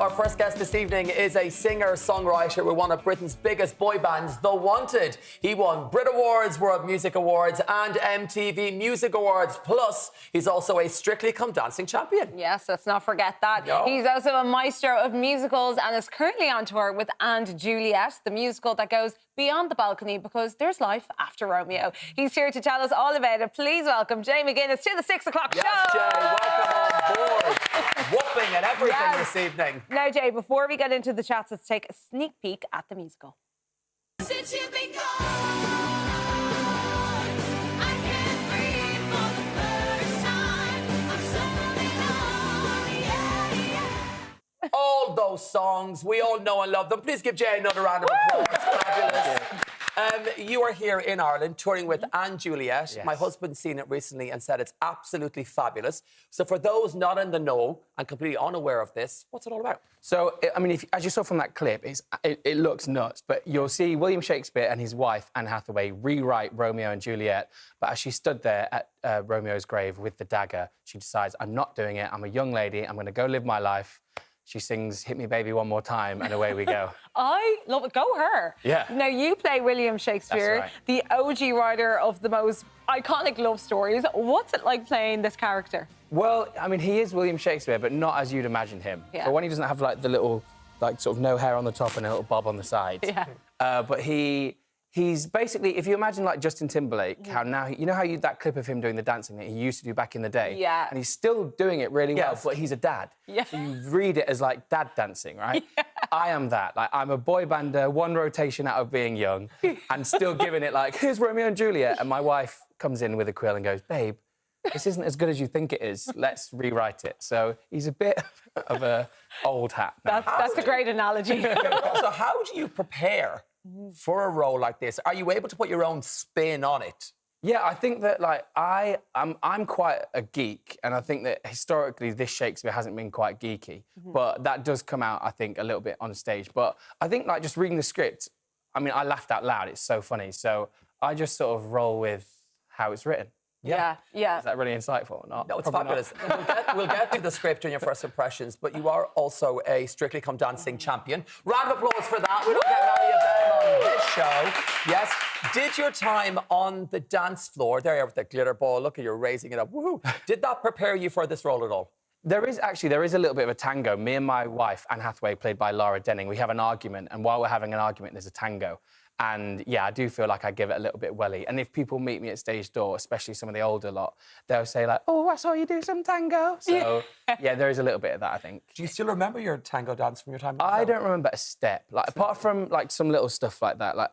our first guest this evening is a singer-songwriter with one of Britain's biggest boy bands, The Wanted. He won Brit Awards, World Music Awards and MTV Music Awards. Plus, he's also a Strictly Come Dancing champion. Yes, let's not forget that. No. He's also a maestro of musicals and is currently on tour with Juliet, the musical that goes beyond the balcony because there's life after Romeo. He's here to tell us all about it. Please welcome Jay McGuiness to the 6 o'clock show. Yes, Jay, welcome on board. Whooping and everything this evening. Now, Jay, before we get into the chats, let's take a sneak peek at the musical. Since you've been gone, I can't breathe for the first time. I'm so alone, yeah. All those songs, we all know and love them. Please give Jay another round of applause. Fabulous. You are here in Ireland touring with Juliet. Yes. My husband's seen it recently and said it's absolutely fabulous. So for those not in the know and completely unaware of this, what's it all about? So, I mean, as you saw from that clip, it looks nuts, but you'll see William Shakespeare and his wife, Anne Hathaway, rewrite Romeo and Juliet. But as she stood there at Romeo's grave with the dagger, she decides, I'm not doing it. I'm a young lady. I'm going to go live my life. She sings Hit Me Baby One More Time, and away we go. I love it. Go her. Yeah. Now, you play William Shakespeare, That's right. the OG writer of the most iconic love stories. What's it like playing this character? Well, I mean, he is William Shakespeare, but not as you'd imagine him. Yeah. For one, he doesn't have, like, the little, like, sort of no hair on the top and a little bob on the sides. Yeah. But he's basically, if you imagine, like, Justin Timberlake, how now, you know how that clip of him doing the dancing that he used to do back in the day? Yeah. And he's still doing it really well, Yes. but he's a dad. Yeah. So you read it as, like, dad dancing, right? Yeah. I am that. Like, I'm a boy bander, one rotation out of being young, and still giving it, like, here's Romeo and Juliet. And my wife comes in with a quill and goes, babe, this isn't as good as you think it is. Let's rewrite it. So he's a bit of a old hat now. That's a great analogy. So how do you prepare for a role like this? Are you able to put your own spin on it? Yeah, I think that, like, I'm quite a geek, and I think that historically this Shakespeare hasn't been quite geeky, but that does come out, I think, a little bit on stage. But I think, like, just reading the script, I mean, I laughed out loud. It's so funny. So I just sort of roll with how it's written. Yeah. Is that really insightful or not? No, it's Probably fabulous. not. We'll get to the script and your first impressions, but you are also a Strictly Come Dancing champion. Round of applause for that. We don't get many of them on this show. Yes. Did your time on the dance floor, there you are with the glitter ball, look at you raising it up, woohoo. Did that prepare you for this role at all? There is a little bit of a tango. Me and my wife, Anne Hathaway, played by Lara Denning, we have an argument, and while we're having an argument, there's a tango. And, yeah, I do feel like I give it a little bit welly. And if people meet me at stage door, especially some of the older lot, they'll say, like, oh, I saw you do some tango. So, yeah, there is a little bit of that, I think. Do you still remember your tango dance from your time? I don't remember a step. Like, apart from, like, some little stuff like that, like,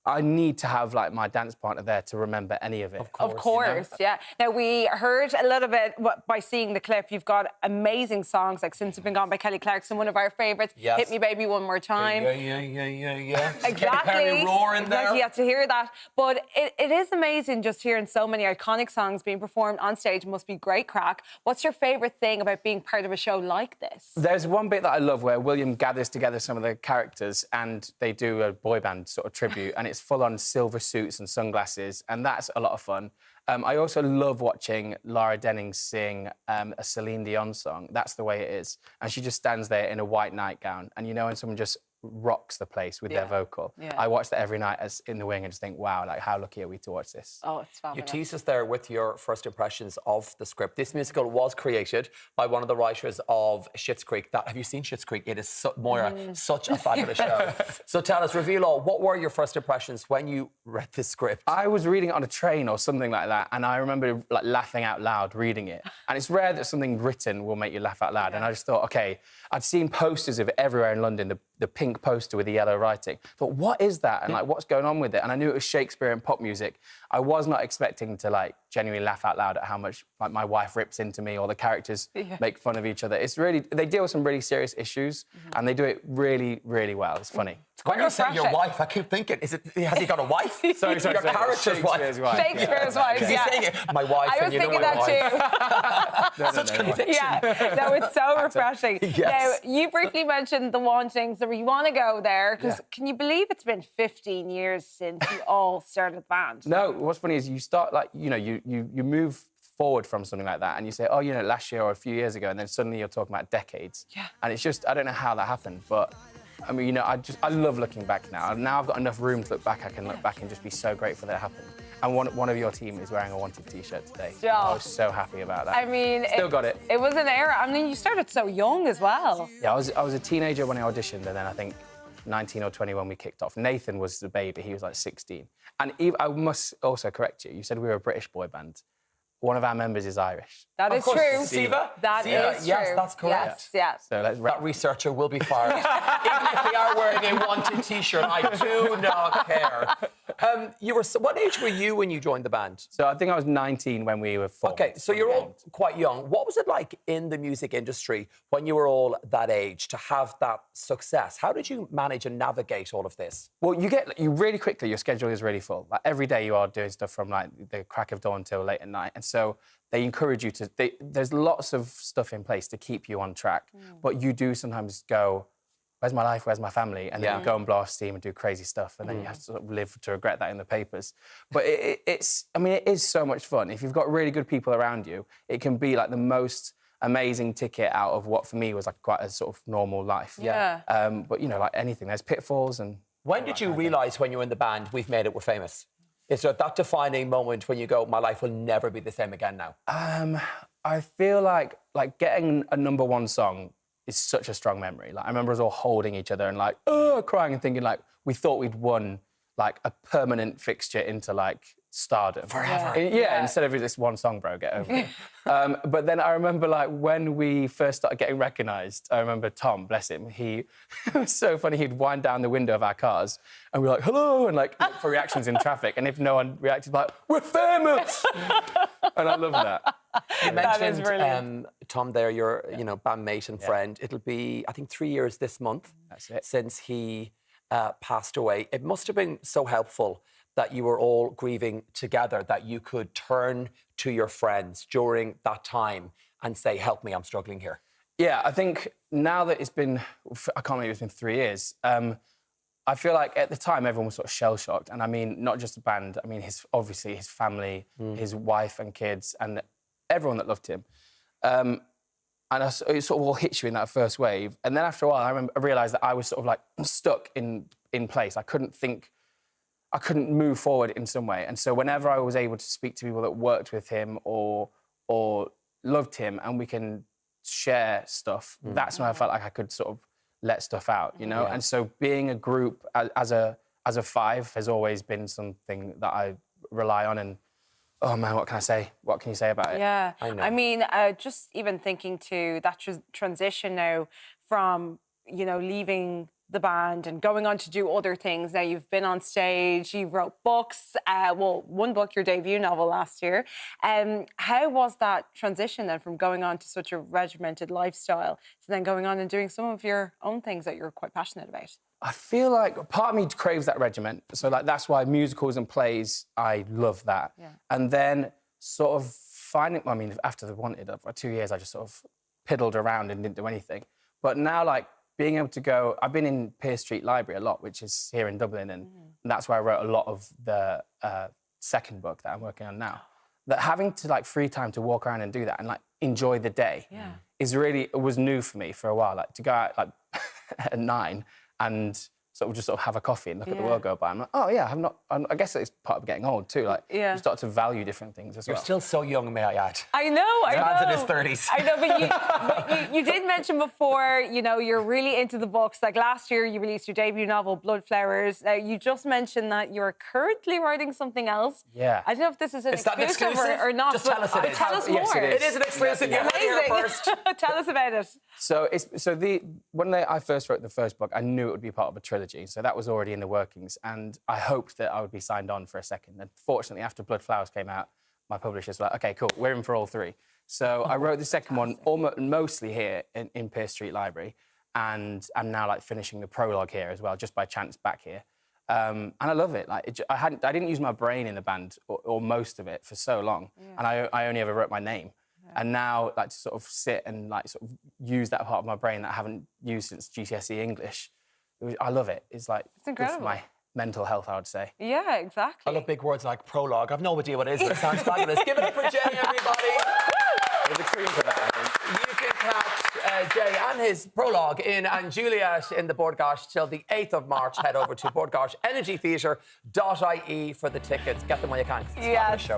I need to have, like, my dance partner there to remember any of it. Of course, yeah. Now, we heard a little bit by seeing the clip. You've got amazing songs like Since You've Been Gone by Kelly Clarkson, one of our favourites. Yes. Hit Me Baby One More Time. Yeah. Exactly. Katy Perry roar in there. Exactly, you have to hear that. But it is amazing just hearing so many iconic songs being performed on stage. It must be great crack. What's your favourite thing about being part of a show like this? There's one bit that I love where William gathers together some of the characters and they do a boy band sort of tribute, and it's full on silver suits and sunglasses, and that's a lot of fun. I also love watching Lara Denning sing a Celine Dion song, That's the Way It Is, and she just stands there in a white nightgown, and you know when someone just rocks the place with their vocal. Yeah. I watch that every night as in the wing and just think, wow, like, how lucky are we to watch this? Oh, it's You fabulous. teased us there with your first impressions of the script. This musical was created by one of the writers of Schitt's Creek. Have you seen Schitt's Creek? It is, Moira, such a fabulous show. So tell us, reveal all, what were your first impressions when you read the script? I was reading it on a train or something like that, and I remember, like, laughing out loud reading it. And it's rare that something written will make you laugh out loud. And I just thought, OK, I'd seen posters of it everywhere in London, the pink poster with the yellow writing. I thought, what is that? And, like, what's going on with it? And I knew it was Shakespeare and pop music. I was not expecting to, like, genuinely laugh out loud at how much, like, my wife rips into me or the characters make fun of each other. It's really... They deal with some really serious issues, and they do it really, really well. It's funny. When you say your wife, I keep thinking, has he got a wife? Sorry, Your character's Shakespeare's wife. Shakespeare's wife, Because yeah. he's saying it, my wife, I was and you know thinking my that wife. too. Such conviction. Yeah, no, it's so refreshing. Yes. Now, you briefly mentioned the Wantings, so you want to go there, because can you believe it's been 15 years since you all started the band? No, what's funny is you start, like, you know, you move forward from something like that and you say, oh, you know, last year or a few years ago, and then suddenly you're talking about decades. Yeah. And it's just, I don't know how that happened, but I mean, you know, I love looking back now. Now I've got enough room to look back. I can look back and just be so grateful that it happened. And one of your team is wearing a Wanted t-shirt today. Stop. I was so happy about that. I mean, Still got it. It was an era. I mean, you started so young as well. Yeah, I was a teenager when I auditioned, and then I think 19 or 20 when we kicked off. Nathan was the baby. He was like 16. And I must also correct you. You said we were a British boy band. One of our members is Irish. That is true. Siva? That Siva, is true. yes, that's correct. Yes, yes. So let's That researcher will be fired. Even if they are wearing a Wanted t-shirt, I do not care. What age were you when you joined the band? So I think I was 19 when we were formed. Okay, so you're all quite young. What was it like in the music industry when you were all that age to have that success? How did you manage and navigate all of this? Well, you really quickly, your schedule is really full. Like every day you are doing stuff from like the crack of dawn till late at night. And so they encourage you to, there's lots of stuff in place to keep you on track. But you do sometimes go, where's my life, where's my family? And then you go and blow off steam and do crazy stuff. And then you have to sort of live to regret that in the papers. But it is so much fun. If you've got really good people around you, it can be like the most amazing ticket out of what for me was like quite a sort of normal life. Yeah. But you know, like anything, there's pitfalls and... When did you realise when you were in the band, we've made it, we're famous? Is there that defining moment when you go, my life will never be the same again now? I feel like getting a #1 song is such a strong memory. Like I remember us all holding each other and like, crying and thinking like we thought we'd won like a permanent fixture into like stardom. Forever. Yeah, instead of this one song, bro, get over it. But then I remember like when we first started getting recognised, I remember Tom, bless him, it was so funny, he'd wind down the window of our cars and we're like, hello, and like look for reactions in traffic. And if no one reacted, like, we're famous! And I love that. You That is mentioned brilliant. Tom there, your bandmate and friend. It'll be, I think, 3 years this month That's it. since he passed away. It must have been so helpful that you were all grieving together, that you could turn to your friends during that time and say, help me, I'm struggling here. Yeah, I think now that it's been, I can't believe it's been 3 years, I feel like at the time everyone was sort of shell-shocked. And I mean, not just the band, I mean, obviously his family, his wife and kids, and everyone that loved him. And it sort of all hits you in that first wave. And then after a while, I realised that I was sort of like stuck in place. I couldn't move forward in some way. And so whenever I was able to speak to people that worked with him or loved him and we can share stuff, that's when I felt like I could sort of let stuff out, you know? Yeah. And so being a group as a five has always been something that I rely on. And oh man, what can I say? What can you say about it? Yeah, I know. I mean, just even thinking to that transition now from, leaving the band and going on to do other things. Now you've been on stage, you wrote books, one book, your debut novel last year. How was that transition then from going on to such a regimented lifestyle to then going on and doing some of your own things that you're quite passionate about? I feel like part of me craves that regiment. So like that's why musicals and plays, I love that. Yeah. And then sort of after the Wanted, for 2 years, I just sort of piddled around and didn't do anything. But now like being able to go, I've been in Pearse Street Library a lot, which is here in Dublin. And that's where I wrote a lot of the second book that I'm working on now. That having to like free time to walk around and do that and like enjoy the day it was new for me for a while. Like to go out like at 9 and sort of have a coffee and look at the world go by. I'm like, oh yeah, I guess it's part of getting old too. Like you start to value different things as well. You're still so young, may I add. I know. Man's in his 30s. I know, but you did mention before, you're really into the books. Like last year, you released your debut novel, Bloodflowers. You just mentioned that you're currently writing something else. Yeah. I don't know if this is an exclusive or not. Just tell us it is. Tell us Yes, more. it It is an exclusive. You heard it here first. Tell us about it. So when I first wrote the first book, I knew it would be part of a trilogy. So that was already in the workings, and I hoped that I would be signed on for a second. And fortunately, after Bloodflowers came out, my publishers were like, "Okay, cool, we're in for all three." So I wrote the second one mostly here in Pearse Street Library, and I'm now like finishing the prologue here as well, just by chance back here. And I love it. Like I didn't use my brain in the band or most of it for so long, and I only ever wrote my name. And now, like to sort of sit and like sort of use that part of my brain that I haven't used since GCSE English. I love it. It's like incredible. good for mental health, I would say. Yeah, exactly. I love big words like prologue. I've no idea what it is, but it sounds fabulous. Give it up for Jay, everybody. There's a cream for that, I think. You can catch Jay and his prologue and Juliet in the Bordgosh till the 8th of March. Head over to bordgoshenergytheatre.ie for the tickets. Get them when you can. 'Cause it's a fabulous Yes. show.